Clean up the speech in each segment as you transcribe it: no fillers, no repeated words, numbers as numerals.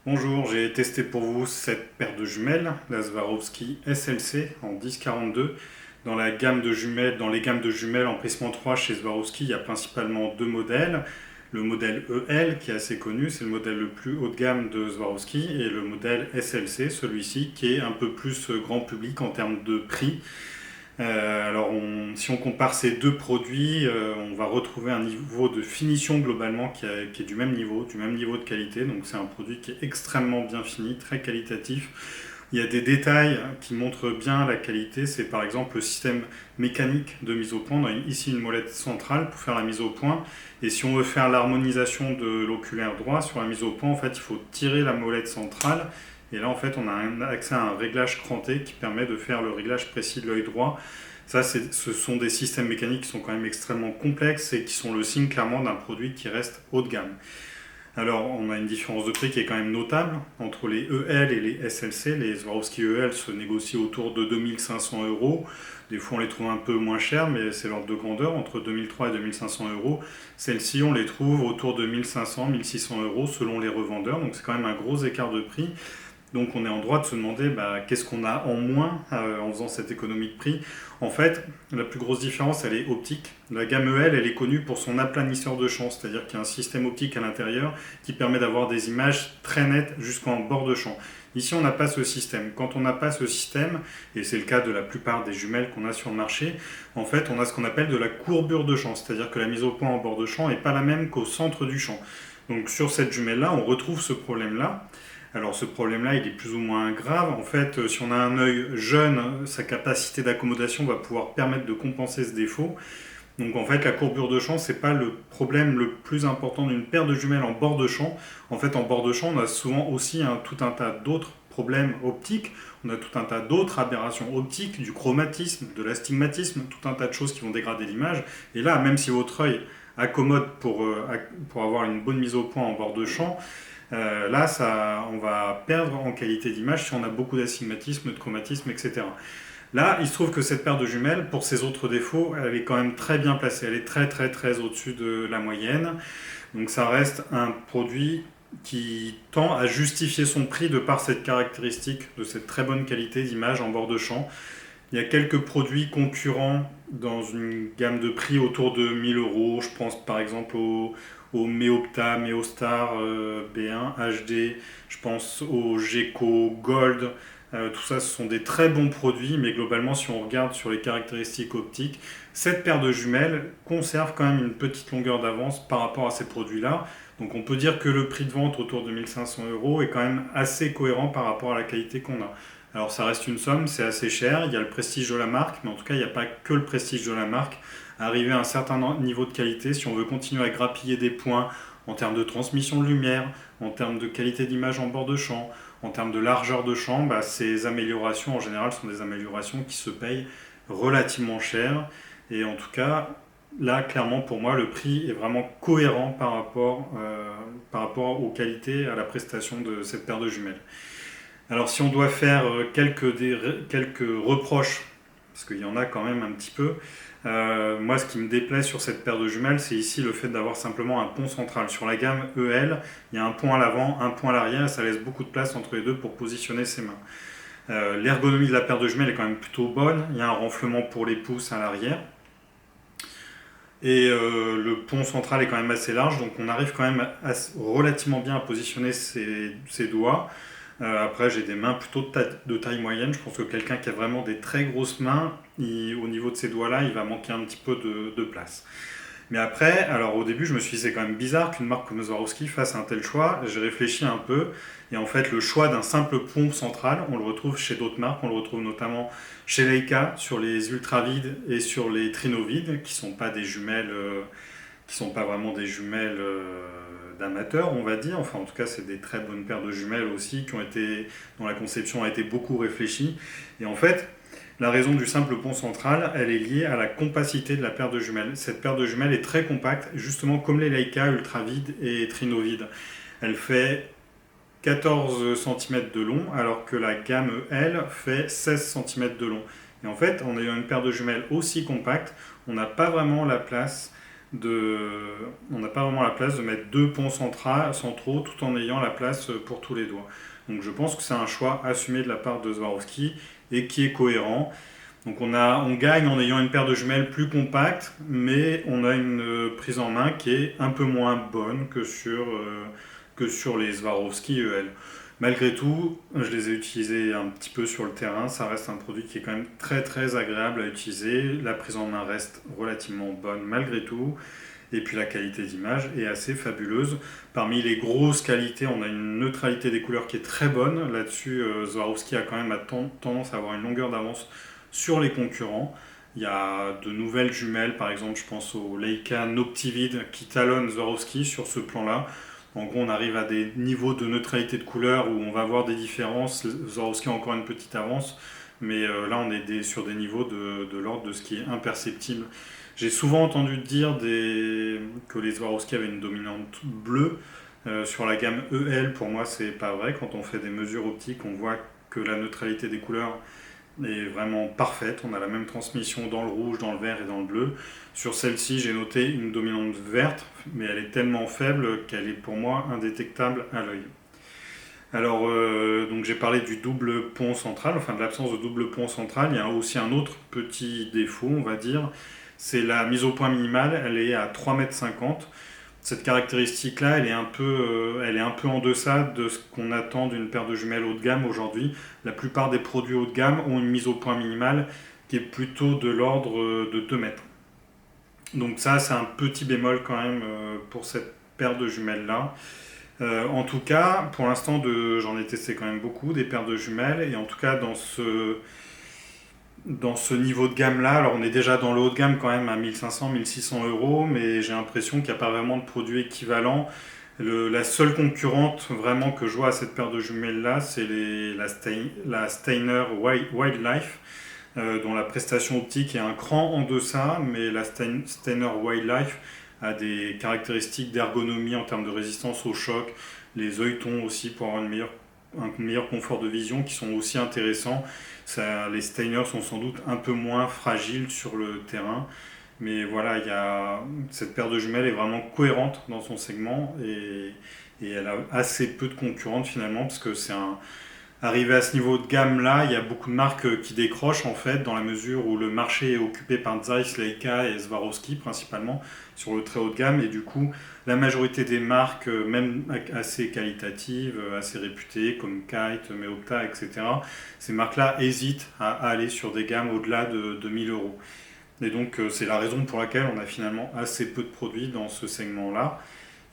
Bonjour, j'ai testé pour vous cette paire de jumelles, la Swarovski SLC en 1042. Dans la gamme de jumelles, dans les gammes de jumelles en Prisme 3 chez Swarovski, il y a principalement deux modèles. Le modèle EL qui est assez connu, c'est le modèle le plus haut de gamme de Swarovski, et le modèle SLC, celui-ci qui est un peu plus grand public en termes de prix. Si on compare ces deux produits, on va retrouver un niveau de finition globalement qui est du même niveau de qualité. Donc c'est un produit qui est extrêmement bien fini, très qualitatif. Il y a des détails qui montrent bien la qualité. C'est par exemple le système mécanique de mise au point. On a ici une molette centrale pour faire la mise au point. Et si on veut faire l'harmonisation de l'oculaire droit sur la mise au point, en fait, il faut tirer la molette centrale. Et là, en fait, on a accès à un réglage cranté qui permet de faire le réglage précis de l'œil droit. Ça, ce sont des systèmes mécaniques qui sont quand même extrêmement complexes et qui sont le signe clairement d'un produit qui reste haut de gamme. Alors, on a une différence de prix qui est quand même notable entre les EL et les SLC. Les Swarovski EL se négocient autour de 2500 euros. Des fois, on les trouve un peu moins chers, mais c'est l'ordre de grandeur, entre 2003 et 2500 euros. Celles-ci, on les trouve autour de 1500, 1600 euros selon les revendeurs. Donc, c'est quand même un gros écart de prix. Donc on est en droit de se demander qu'est-ce qu'on a en moins en faisant cette économie de prix. En fait, la plus grosse différence, elle est optique. La gamme EL, elle est connue pour son aplanisseur de champ, c'est-à-dire qu'il y a un système optique à l'intérieur qui permet d'avoir des images très nettes jusqu'en bord de champ. Ici, on n'a pas ce système. Quand on n'a pas ce système, et c'est le cas de la plupart des jumelles qu'on a sur le marché, en fait, on a ce qu'on appelle de la courbure de champ, c'est-à-dire que la mise au point en bord de champ n'est pas la même qu'au centre du champ. Donc sur cette jumelle-là, on retrouve ce problème-là. Alors ce problème-là, il est plus ou moins grave. En fait, si on a un œil jeune, sa capacité d'accommodation va pouvoir permettre de compenser ce défaut. Donc en fait, la courbure de champ, c'est pas le problème le plus important d'une paire de jumelles en bord de champ. En fait, en bord de champ, on a souvent aussi tout un tas d'autres problèmes optiques. On a tout un tas d'autres aberrations optiques, du chromatisme, de l'astigmatisme, tout un tas de choses qui vont dégrader l'image. Et là, même si votre œil accommode pour avoir une bonne mise au point en bord de champ, on va perdre en qualité d'image si on a beaucoup d'astigmatisme, de chromatisme, etc. Là, il se trouve que cette paire de jumelles, pour ses autres défauts, elle est quand même très bien placée. Elle est très très très au-dessus de la moyenne. Donc ça reste un produit qui tend à justifier son prix de par cette caractéristique de cette très bonne qualité d'image en bord de champ. Il y a quelques produits concurrents dans une gamme de prix autour de 1000 euros. Je pense par exemple au Meopta, Meostar B1 HD. Je pense au Gecko Gold. Tout ça, ce sont des très bons produits, mais globalement, si on regarde sur les caractéristiques optiques, cette paire de jumelles conserve quand même une petite longueur d'avance par rapport à ces produits-là. Donc on peut dire que le prix de vente autour de 1500 euros est quand même assez cohérent par rapport à la qualité qu'on a. Alors ça reste une somme, c'est assez cher, il y a le prestige de la marque, mais en tout cas il n'y a pas que le prestige de la marque. Arriver à un certain niveau de qualité, si on veut continuer à grappiller des points en termes de transmission de lumière, en termes de qualité d'image en bord de champ, en termes de largeur de champ, ces améliorations en général sont des améliorations qui se payent relativement cher. Et en tout cas, là clairement pour moi le prix est vraiment cohérent par rapport aux qualités, à la prestation de cette paire de jumelles. Alors si on doit faire quelques reproches, parce qu'il y en a quand même un petit peu, moi ce qui me déplaît sur cette paire de jumelles, c'est ici le fait d'avoir simplement un pont central. Sur la gamme EL, il y a un pont à l'avant, un pont à l'arrière, et ça laisse beaucoup de place entre les deux pour positionner ses mains. L'ergonomie de la paire de jumelles est quand même plutôt bonne, il y a un renflement pour les pouces à l'arrière. Et le pont central est quand même assez large, donc on arrive quand même relativement bien à positionner ses doigts. Après, j'ai des mains plutôt de taille moyenne. Je pense que quelqu'un qui a vraiment des très grosses mains, au niveau de ses doigts-là, il va manquer un petit peu de place. Mais après, alors au début, je me suis dit c'est quand même bizarre qu'une marque comme Swarovski fasse un tel choix. J'ai réfléchi un peu, et en fait, le choix d'un simple pont central, on le retrouve chez d'autres marques. On le retrouve notamment chez Leica sur les ultravides et sur les trinovides, qui sont pas des jumelles, qui sont pas vraiment des jumelles d'amateurs, on va dire. Enfin, en tout cas, c'est des très bonnes paires de jumelles aussi dont la conception a été beaucoup réfléchie. Et en fait, la raison du simple pont central, elle est liée à la compacité de la paire de jumelles. Cette paire de jumelles est très compacte, justement comme les Leica ultravides et trinovides. Elle fait 14 cm de long, alors que la gamme L fait 16 cm de long. Et en fait, en ayant une paire de jumelles aussi compacte, on n'a pas vraiment la place de... On n'a pas vraiment la place de mettre deux ponts centraux tout en ayant la place pour tous les doigts. Donc je pense que c'est un choix assumé de la part de Swarovski et qui est cohérent. Donc on gagne en ayant une paire de jumelles plus compacte, mais on a une prise en main qui est un peu moins bonne que sur les Swarovski EL. Malgré tout, je les ai utilisés un petit peu sur le terrain, ça reste un produit qui est quand même très très agréable à utiliser, la prise en main reste relativement bonne malgré tout, et puis la qualité d'image est assez fabuleuse. Parmi les grosses qualités, on a une neutralité des couleurs qui est très bonne, là-dessus Swarovski a quand même tendance à avoir une longueur d'avance sur les concurrents. Il y a de nouvelles jumelles, par exemple, je pense au Leica Noptivid qui talonne Swarovski sur ce plan-là. En gros, on arrive à des niveaux de neutralité de couleur où on va voir des différences. Swarovski a encore une petite avance, mais là, on est sur des niveaux de l'ordre de ce qui est imperceptible. J'ai souvent entendu dire que les Swarovski avaient une dominante bleue. Sur la gamme EL, pour moi, c'est pas vrai. Quand on fait des mesures optiques, on voit que la neutralité des couleurs est vraiment parfaite. On a la même transmission dans le rouge, dans le vert et dans le bleu. Sur celle-ci, j'ai noté une dominante verte, mais elle est tellement faible qu'elle est pour moi indétectable à l'œil. Alors, donc j'ai parlé du double pont central, enfin de l'absence de double pont central. Il y a aussi un autre petit défaut, on va dire, c'est la mise au point minimale. Elle est à 3,50 m. Cette caractéristique-là, elle est un peu en deçà de ce qu'on attend d'une paire de jumelles haut de gamme aujourd'hui. La plupart des produits haut de gamme ont une mise au point minimale qui est plutôt de l'ordre de 2 mètres. Donc ça, c'est un petit bémol quand même pour cette paire de jumelles-là. En tout cas, pour l'instant, j'en ai testé quand même beaucoup des paires de jumelles, et en tout cas dans ce niveau de gamme là, alors on est déjà dans le haut de gamme quand même à 1500-1600 euros, mais j'ai l'impression qu'il n'y a pas vraiment de produit équivalent. La seule concurrente vraiment que je vois à cette paire de jumelles là, c'est la Steiner Wildlife, dont la prestation optique est un cran en deçà, mais la Steiner Wildlife a des caractéristiques d'ergonomie en termes de résistance au choc, les œilletons aussi pour avoir un meilleur confort de vision qui sont aussi intéressants. Les Steiner sont sans doute un peu moins fragiles sur le terrain, mais voilà, cette paire de jumelles est vraiment cohérente dans son segment, et elle a assez peu de concurrentes finalement, parce que arrivé à ce niveau de gamme là, il y a beaucoup de marques qui décrochent en fait, dans la mesure où le marché est occupé par Zeiss, Leica et Swarovski principalement sur le très haut de gamme, et du coup la majorité des marques, même assez qualitatives, assez réputées comme Kite, Meopta, etc., ces marques-là hésitent à aller sur des gammes au-delà de 1000 euros. Et donc c'est la raison pour laquelle on a finalement assez peu de produits dans ce segment-là.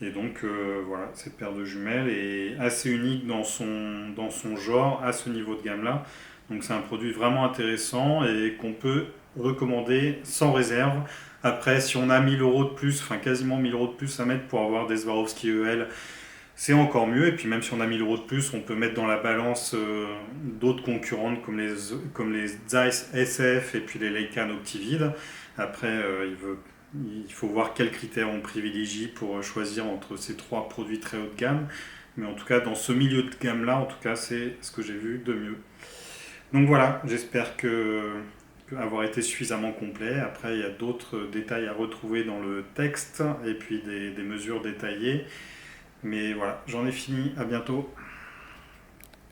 Et donc voilà, cette paire de jumelles est assez unique dans son genre à ce niveau de gamme-là. Donc c'est un produit vraiment intéressant et qu'on peut recommander sans réserve. Après, si on a 1000 euros de plus, enfin quasiment 1000 euros de plus à mettre pour avoir des Swarovski EL, c'est encore mieux. Et puis même si on a 1000 euros de plus, on peut mettre dans la balance d'autres concurrentes comme les Zeiss SF et puis les Leica Noptivid. Après, il faut voir quels critères on privilégie pour choisir entre ces trois produits très haut de gamme. Mais en tout cas, dans ce milieu de gamme-là, en tout cas, c'est ce que j'ai vu de mieux. Donc voilà, j'espère avoir été suffisamment complet. Après, il y a d'autres détails à retrouver dans le texte et puis des mesures détaillées. Mais voilà, j'en ai fini. À bientôt.